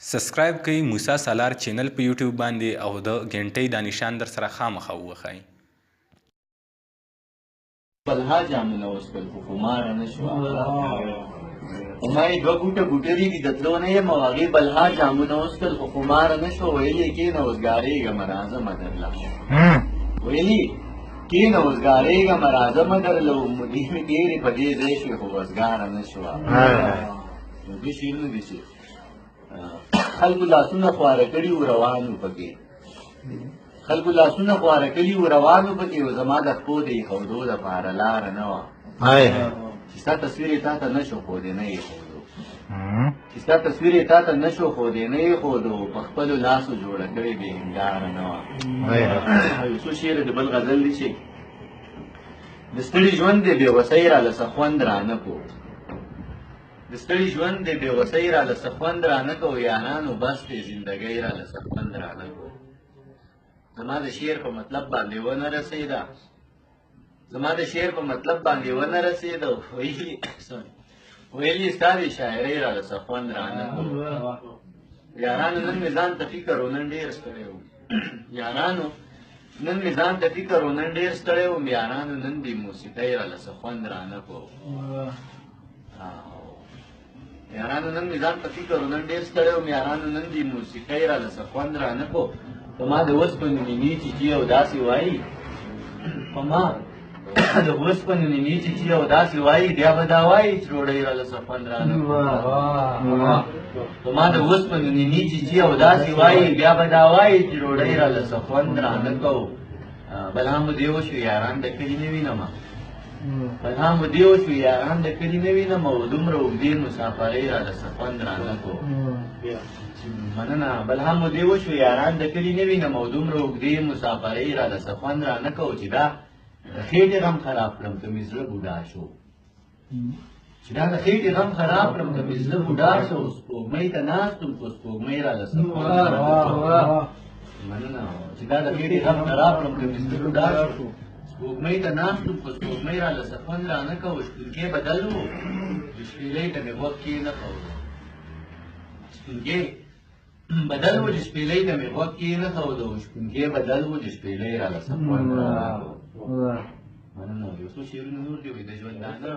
سبسکرایب کړئ موسی سالار چینل په یوټیوب باندې او د غنټۍ د نشان در سره خامخا ووهئ. بلها جامونه وسکل خو خماره نه شوه ما یې دوه ګوټه ګوټري دي د تلو نه یم او هغې بلها جامونه وسکل خو خماره نه شوه ویل یې کېنه اوسګارېږمه راځمه درله ویل یې کېنه اوسګارېږمه راځمه درله مودې مې ډېرې په دې ځای شوې خو اوسګاره نه شوه نو دې شعرونه دي چې خلکو لاسونه خواره کړي وو روانو پکې خلکو لاسونه خواره کړي وو روانو پکې او زما د پښو د ایښودو دپاره لاره نه وه چې ستا تصویر یې تا ته نه شو ښودی نه یې ښودو چې ستا تصویر یې تا ته نه شو ښودی نه یې ښودو په خپلو لاسو جوړه کړې بې هنداره نه وه یو څو شعر د بل غزل دي چې د ستړي ژوند د بېوسۍ راله څه خوند رانه کو د ستړي ژوند د بېوسۍ راله څه خوند رانه کو یارانو بس د زندګۍ راله څه خوند رانه کو زما د شعر په مطلب باندې ونه رسېده زما د شعر په مطلب باندې ونه رسېده ویل یې ستا د شاعرۍ راله څه خوند رانه کو یارانو نن مې ځان ته فکر و نن ډېر ستړی وم یارانو نن مې ځان ته فکر و نن ډېر ستړی وم یارانو نن د موسیقۍ راله څه خوند رانه کو یارانو نن مې ځان په فکر و نن ډېر ستړی وم یارانو نن د موسیقۍ راله څه خوند رانه کو په ما د اوسپنو نینې چیچي او داسې وایي په ما د اوسپنو نینې چیچي او داسې وایي بیا به دا وایي چې ډوډۍ راله څه خوند رانه کو په ما د اوسپنو نینې چیچي او داسې وایي بیا به دا وایي چې ډوډۍ راله څه خوند رانه کو بلا مو دې وشو یاران د کلي نه وینمه بلا مو دې وشو یاران د کلي نه وینم او دومره اوږدې مسافرۍ راله څه خوند رانه کو مننه بل هم مو دې وشو یاران د کلي نه وینم او دومره اوږدې مسافرۍ راله څه خوند رانه کو چې دا د خېټې غم خراب کړم که مې زړه بوډا شو چې دا د خېټې غم خراب کړم که مې زړه بوډا شو سپوږمۍ ته ناست وم خو سپوږمۍ راله څه خوند رانه کو مننه چې دا د خېټې غم خراب کړم که مې زړه بوډا شو سپوږمۍ ته ناست وم خو سپوږمۍ راله څه خوند رانه کو شپونکی بدل و د شپېلۍ ته مې غوږ کېنښود شپونکی بدل و د شپېلۍ ته مې غوږ کېنښود او شپونکی بدل و د شپېلۍ راله څه خوند رانه کو مننه یو څو شعرونه نور دي د ژوندانه